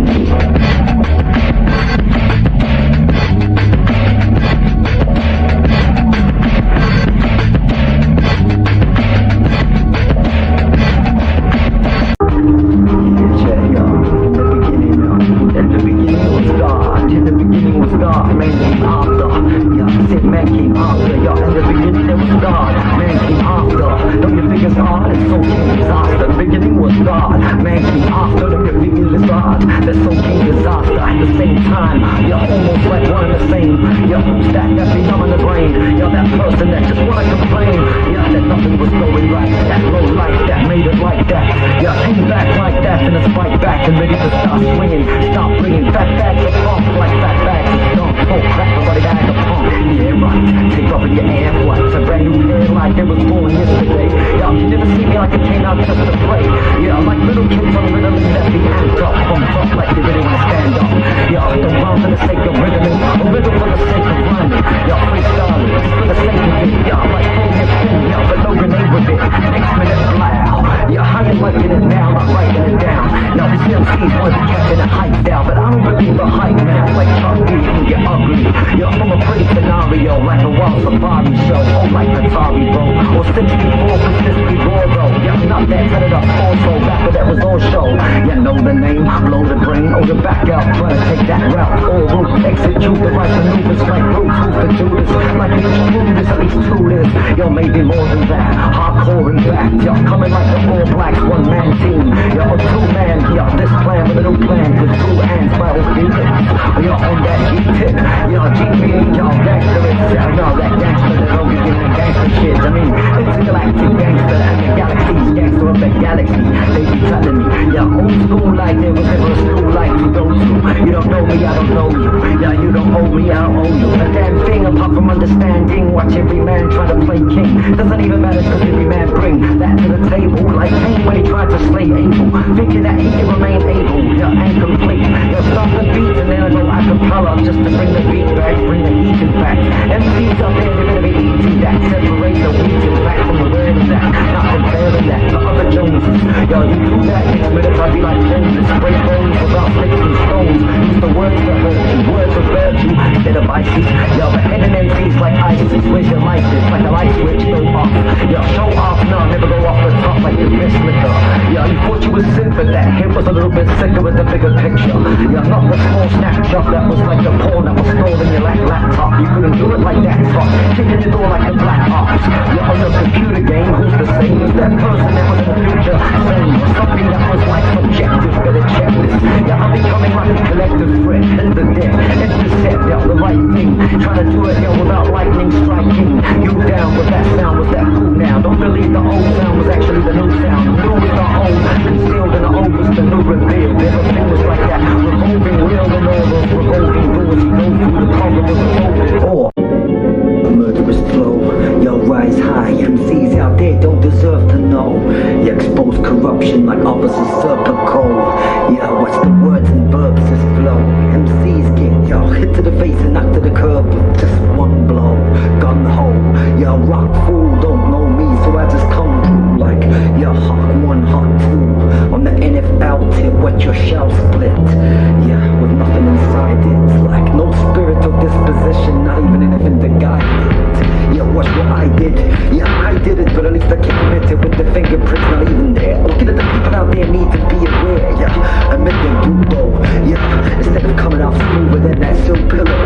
In the beginning was God, came after. Yeah, I said man came after. Yeah, in the beginning there was God, man came after. Don't you think it's odd? It's so king disaster. The beginning was God, man came after. Don't you think it's odd? That's so king disaster. At the same time, you're almost like one and the same. You're who's that be numb in the brain? You're that person that just wanna complain. Yeah, that nothing was going right. That low life that made it like that. Yeah, came back like that and it's fight back and ready to start swinging. Stop bringing fat bags of funk like fat bags of skunk. Oh, crack the body bag of punk. Yeah, right. Take off in your air flights. A brand new pair like it was born yesterday. Yeah, you never see me like it came out just to play. Yeah, I'm like little kids on rhythm that be amped up. Pumped up like they really wanna stand up. Yeah, don't rhyme for the sake of rhythm. Or rhythm for the sake of rhyming. Yeah, freestyle for the sake of it. Yeah, I'm like full hip spin. Yeah, but no grenade with it. Next minute, blow. Yeah, how you liking it now? Not writing it down. Now this MC's wanna be catching the hype down, but I don't believe the hype now. Like Chuck D, it can get ugly. Yeah, from a pretty scenario, like a wild safari show. Oh, like Atari, bro. Or 64 for 50 raw, though. Yeah, not that, set it up also. Back when that was all show. Yeah, know the name, blow the brain, or the back out, trying to take that route. Or route, execute the right maneuvers like roots, who's to do this? Like each move is at least two this. Yo, maybe more than that. Hardcore and back. Yo, coming like the All Blacks, one-man team. Yo, a two-man. Yo, this plan with a new plan with two hands, battle feelings. Yo, on that G-tip. Yo, GP, yo, gangster itself. No, that gangster that don't be getting gangster shit. I mean, intergalactic gangster and the galaxy's gangster of the galaxy. They be telling me, yo, old school like there was never a school like you go to. You don't know me, I don't know you. Yeah, you don't owe me, I don't owe you. A damn thing apart from understanding. Watch every man try to play king. Doesn't even matter cause every man bring that to the table. Like Cain when he tried to slay Abel. Thinking that he can remain able, yeah, and complete. Yeah, stop the beat and then I go acapella just to bring the beat back, bring the heat back. MCs up there, they're gonna be eating that. Separate the wheat and back from the word of that. Not comparing that to other Joneses. Yo, you do that next minute, I'd be like Joneses. Break bones without sticks and stones. Use the words to hurt you, words of virtue instead of vices. Yo, but heading MCs like ISIS. Where's your license? Like a light switch, go off. Yo, show off now, never go off the top like your wrist liquor. Yo, you thought you was sin, but that hit was a little bit sicker with the bigger picture. Yeah, not the small snapshot that was like the porn that was stolen in your laptop. You couldn't do it like that, fuck. Kicking your door like the Black Ops. You're on the computer game, who's the same as that person that was in the future? Saying something that was like subjective, better check this. Yeah, I'm becoming like a collective threat. It's the dead, it's the set, yeah, the right thing. Trying to do it, yo, without lightning striking. You down with that sound, was that cool now? Don't believe the old sound was actually the new sound. New is the old, concealed in the old was the new revealed. Everything was like that, revolving wheel and all those revolving doors. You go through the problem was revolving. Or a murderous flow, yo, rise high. MCs out there don't deserve to know. You expose corruption like officers Serpico. Yeah, watch the words and verbs just flow. MCs get, yo, hit to the face and knocked to the curb with just one blow. Gun ho, yo, rock fool, don't know me, so I just come through like, yo, hot one, hot two. On the NFL tip, what your shell split. Yeah, with nothing inside it. It's like no spiritual disposition, not even anything to guide it. Yeah, watch what I did. Yeah, I did it, but at least I can admit it with the fingerprints not even there. Looking at the people out there need to be aware. Yeah, admit they do though. Yeah, instead of coming out smoother than that silk pillow.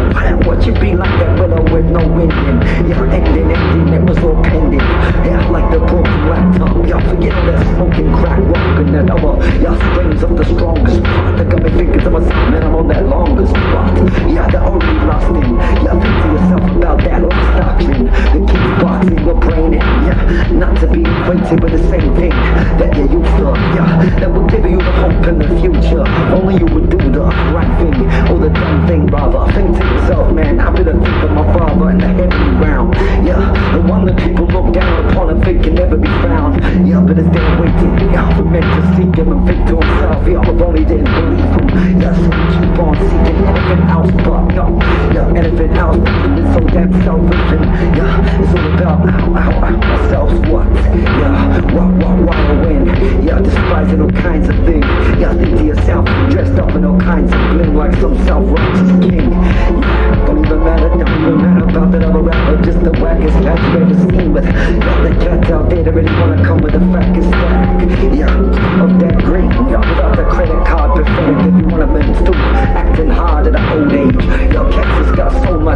Watch it be like that willow with no ending. Yeah, ending, it was all pending. Yeah, like the broken laptop. Yeah, forget all that smoking crack rock and that other. Yeah, strings of the strongest part. That got me thinking to myself, man, I'm on that longest spot. Yeah, the only lost thing. Yeah, think to yourself about that lost doctrine. The keep boxing your brain in. Yeah, not to be acquainted with the same thing that you used to. Yeah, that would give you the hope in the future. Only you would do the right thing or the dumb thing, rather. Think to yourself, man, I better think of my father in the heavenly realm. Yeah, the one that people look down upon and think can never be found. Yeah, but it's there waiting. Yeah, for men to seek him and think to himself. Yeah, if only didn't believe him. Yeah, so keep on seeking anything else but no. Yeah, anything else it's so damn selfish. And yeah, it's all about ourselves. What? Yeah, why win? Yeah, despising all kinds of things. Yeah, think to yourself, dressed up in all kinds of bling like some self-righteous king. Yeah, don't even matter about that other rapper, just the wackest cat you ever seen. But yeah, the cats out there that really wanna come with the fattest stack. Yeah, of that green. Yeah, without the credit card, pathetic if you wanna move through acting hard at an old age. Yo, cats has got so much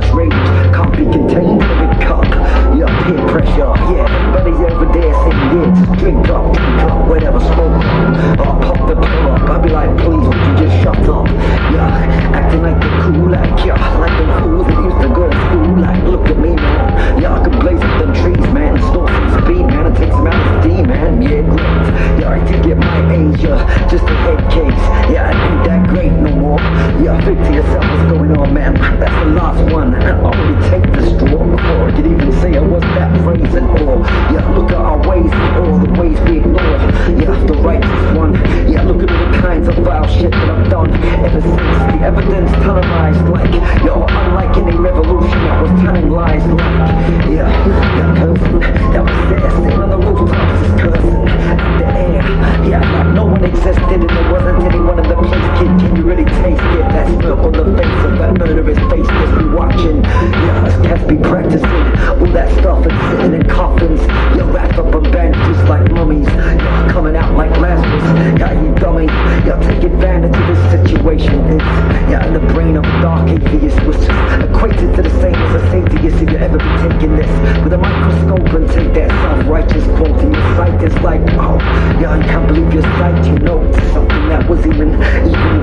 righteous quote in your sight is like, oh, yeah, you can't believe your sight, you know, it's something that was even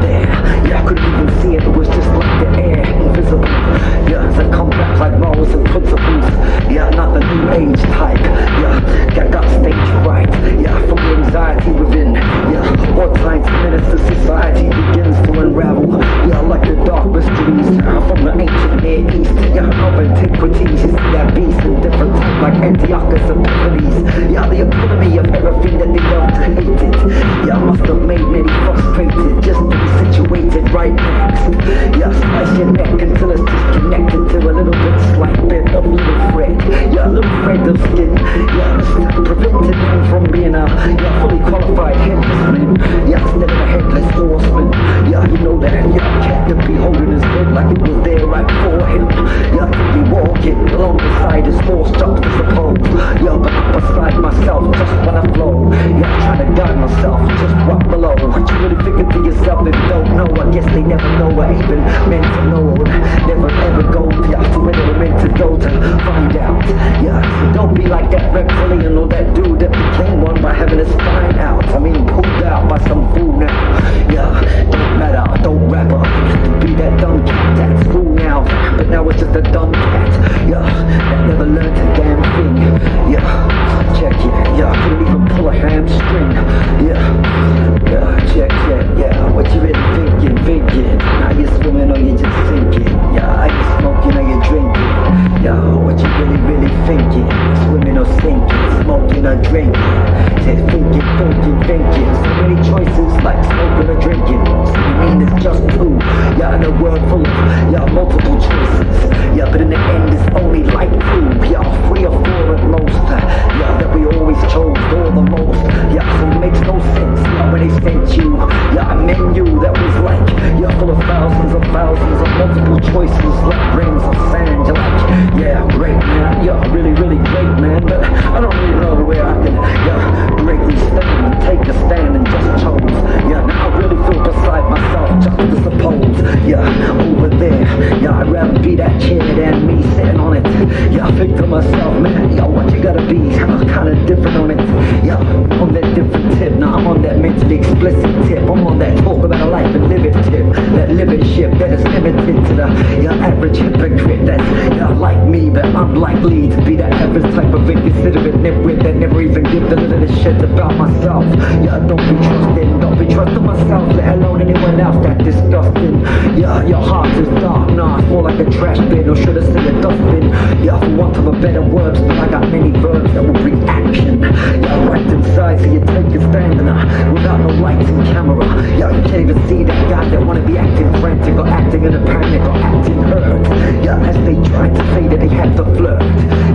there. Yeah, I couldn't even see it, it was just like the air, invisible. Yeah, it's a compact like morals and principles. Yeah, not the new age type. Yeah, that got stage fright. Yeah, from the anxiety within. Yeah, what science minister society begins to unravel. Yeah, like the dark mysteries from the ancient Near East. Yeah, of antiquities. You see that beast in different type like Antiochus Epiphanes. Yeah, the epitome of everything that they love created. Yeah, must have made many frustrated just to be situated right next. Yeah, slice your neck until it's just connected to a little bit slight bit of little thread. Yeah, a little thread of skin. Yeah, prevented him from being a fully qualified headlessman. Yeah, instead of a headless horseman. Yeah, you know that. Yeah, cat to be holding his head like it was there right for him. Yeah, to be walking along beside his horse juxtaposed. Yeah, but not beside myself just when I flow. Yeah, trying to guide myself just right below. What you really thinking to yourself if you don't know? I guess they never know or even meant to know. Never ever go to where they were meant to go to find out. Yeah, so don't be like that reptilian or that dude that became one by having his spine out. I mean, pulled out by some fool now. Yeah, don't matter, don't rapper. Used to be that dumb cat at school now, but now it's just a dumb cat. Yeah, that never learned a damn thing. Yeah, check it. Yeah, I couldn't even pull a hamstring. Yeah, check. Yeah, what you really thinking? Are you swimming or you just sinking? Yeah, are you smoking or you drinking? Yeah, what you really thinking? Swimming or sinking? Smoking or drinking? Said thinking. So many choices like smoking or drinking. So you mean it's just two? Yeah, in a world full of multiple choices. Yeah, but in the end it's only like two. Yeah, 3 or 4 at most. Yeah, that we always chose all the most. Yeah, so it makes no sense. Yeah, when they sent you, yeah, a menu that was like, yeah, full of thousands of multiple choices like grains of sand. You're like, yeah, great man, yeah, really great man, but I don't really know where I can, greatly stand and take a stand and just chose. Yeah, now I really feel beside myself, just to suppose. Yeah, over there, yeah, I'd rather be that chair than me sitting on it. Yeah, I think to myself, man, yo, what you gotta be kinda different on it. Yeah, on that different tip. Now I'm on that mentally explicit tip. I'm on that talk about a life and live it tip. That living ship that is limited to the average hypocrite that's like me, but unlikely to be the average type of inconsiderate nitwit that never even give the little shit about myself. Yeah, don't be trusting myself, let alone anyone else that disgusting. Yeah, your heart is dark, nah, it's more like a trash bin, or should I say a dustbin. Yeah, for want of a better word, but I got many verbs that will bring action. Yeah, right inside, so you take your stand without no lights and camera. Yeah, you can't even see that guy that wanna be acting frantic or acting in a panic or acting hurt. Yeah, as they try to say that they have to flirt.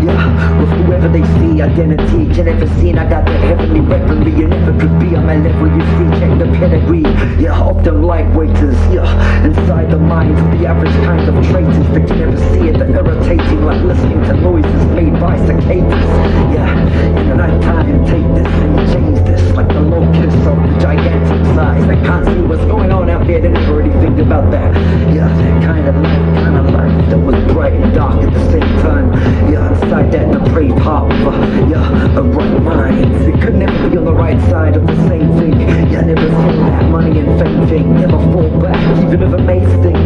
Yeah, with whoever they see, identity. You never seen, I got that heavenly weaponry. You never could be on my level, you see, check the pedigree. Yeah, of them lightweighters. Yeah, inside the minds of the average kind of traitors that you never see it. They're irritating like listening to noises made by cicadas. Yeah, in the night time, take this and change this like the locust of the gigantic size. They can't see what's going on out there, they never really think about that. Yeah, that kind of life that was bright and dark at the same time. Yeah, inside that depraved heart of a right mind. It could never be on the right side of the same thing. Yeah, never seen that money and fame thing. Never fall back, even if it may sting.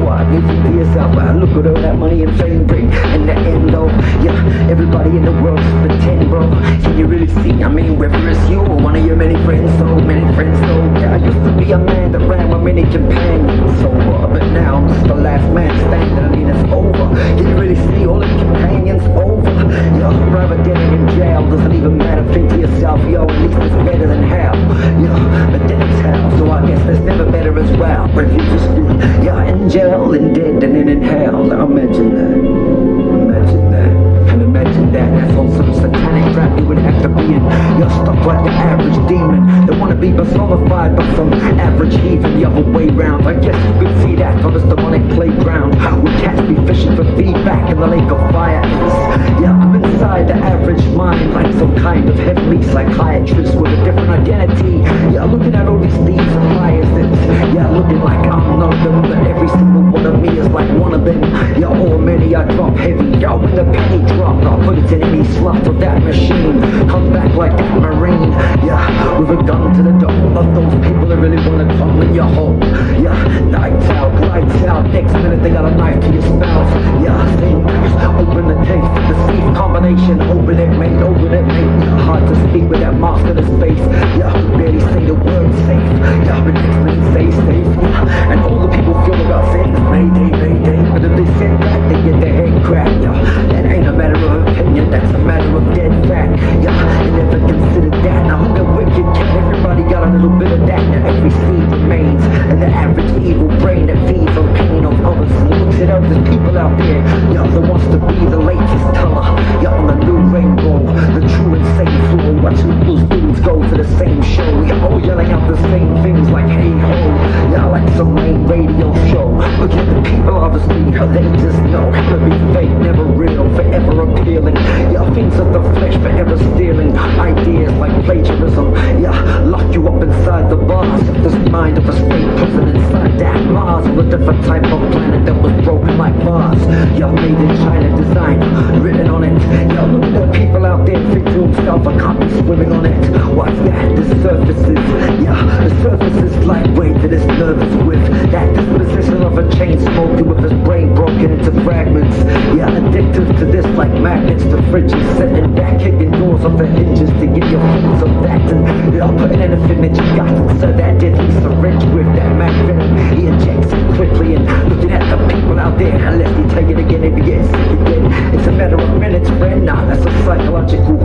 What? You think to yourself, wow, look at all that money and fame bring. In the end though, yeah, everybody in the world just pretend, bro. Can you really see? I mean, whether it's you or one of your many friends, so yeah, I used to be a man that ran with many companions, so but now I'm just the last man standing. I mean, it's over. Can you really see all the companions over? Yo, rather than in jail, doesn't even matter. Think to yourself, yo, at least it's better than hell. Yo, but then it's hell, so I guess that's never better as well. But if you just be, yeah, in jail and dead and then in hell, now imagine that. That's on some satanic trap you would have to be in. You're stuck like the average demon that wanna be personified by some average heathen the other way round. I guess you could see that on this demonic playground where cats be fishing for feedback in the lake of fire. Yeah, I'm inside the average mind like some kind of heavenly psychiatrist with a different identity. Yeah, looking at all these thieves and liars that Yeah, looking like I'm none of them, but every single one of me is like one of them. Yeah, all many I drop heavy. Yeah, when the penny dropped, I'll put it in any slot of that machine. Come back like that Marine. Yeah, with a gun to the dome of those people that really wanna come in your home. Yeah, lights out. Next minute they got a knife to your spouse. Yeah, same knives, open the tape. The safe combination, open it, mate. Yeah, hard to speak with that mask on his face. Yeah, barely say the word safe. Yeah, but next minute say safe. Yeah, and all the people feel about saying is Mayday. But if they said that, they get their head cracked. Yeah, that ain't a matter of opinion, that's a matter of dead fact. Yeah, you never considered that. Now who the wicked cat? Everybody got a little bit of that. Now every seed remains, and the average evil brain that feeds on pain of others and looks at others. People out there, yeah, that wants to be the latest teller. Yeah, on the new rainbow, the true and safe flow. Watching those dudes go to the same show. Yeah, all yelling out the same things like hey ho. Yeah, like some lame radio show. Look at the people obviously, they just know how to be fake, never real, forever appealing. Yeah, things of the flesh, forever stealing ideas like plagiarism. Yeah, lock you up inside the bars of this mind of a state prison inside that Mars, or a different type of planet that was broken like Mars. Yeah, made in China design, written on it. Yeah, look at the people out there think to himself, I can't be swimming on it. What's that? The surfaces. Yeah, the surface is lightweight that is nervous with that disposition of a chain smoker with his brain broken into fragments. Yeah, addicted to this like magnets to fridges, sitting back, kicking doors off the hinges to get your fix of that. And yeah, putting anything that you got inside that deadly syringe with that mag venom. He injects it quickly and looking at the people out there, unless they take it again, they get sick again. It's a matter of minutes, friend. Nah, that's a psychological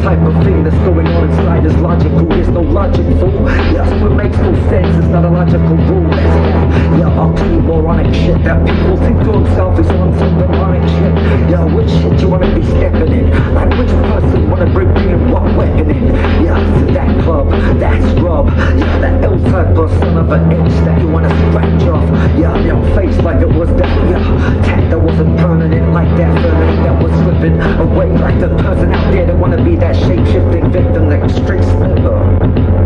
type of thing that's going on inside is logical. There's no logic, fool. Yes, what makes no sense. It's not a logical rule. That's that. Yeah, oxymoronic shit that people think to themselves is on some demonic shit. Yeah, which shit you wanna be stepping in? Like which person wanna bring what weapon in? Yeah, to that club, that scrub. Yeah, that L-type of son of an itch that you wanna scratch off. Yeah, your face like it was that. Yeah, tat that wasn't permanent like that vermin that was slipping away like the person out there that wanna be that shape-shifting victim that straight slipper.